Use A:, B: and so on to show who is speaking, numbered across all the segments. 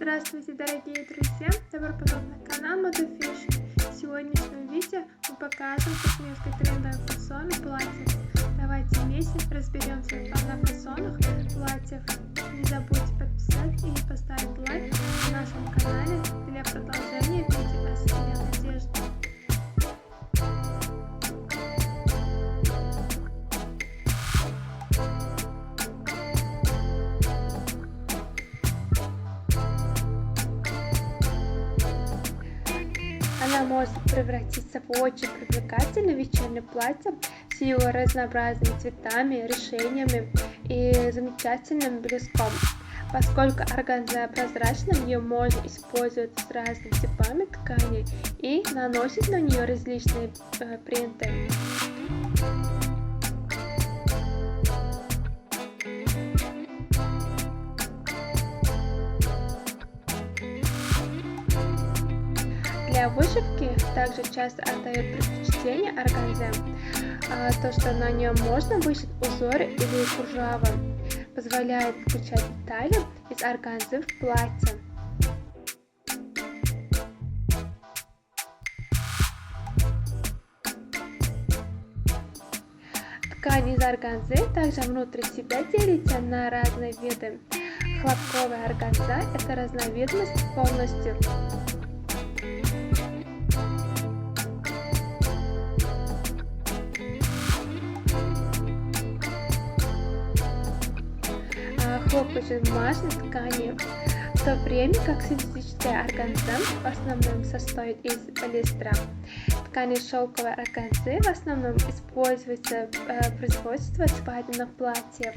A: Здравствуйте, дорогие друзья! Добро пожаловать на канал Moda Fashion. В сегодняшнем видео мы покажем, как несколько трендовых фасонов платьев. Давайте вместе разберемся в фасонах платьев. Не забудьте подписаться и поставить лайк на нашем канале для продолжения видео о стиле одежды. Она может превратиться в очень привлекательное вечернее платье с его разнообразными цветами, решениями и замечательным блеском. Поскольку органза прозрачна, ее можно использовать с разными типами тканей и наносить на нее различные принты. Для вышивки также часто отдают предпочтение органзе, то что на нем можно вышить узоры или кружева, позволяет включать детали из органзы в платье. Ткань из органзы также внутри себя делится на разные виды. Хлопковая органза – это разновидность полностью. Хлопок бумажной ткани, в то время как синтетическая органза в основном состоит из полиэстера. Ткань из шелковой органзы в основном используется в производстве свадебных платьев.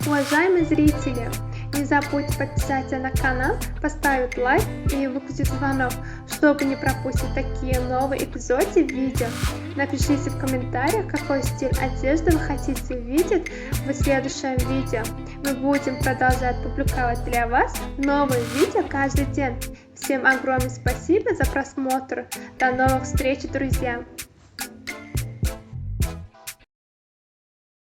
A: Уважаемые зрители, не забудьте подписаться на канал, поставить лайк и выключить звонок, чтобы не пропустить такие новые эпизоды видео. Напишите в комментариях, какой стиль одежды вы хотите видеть в следующем видео. Мы будем продолжать публиковать для вас новые видео каждый день. Всем огромное спасибо за просмотр. До новых встреч, друзья!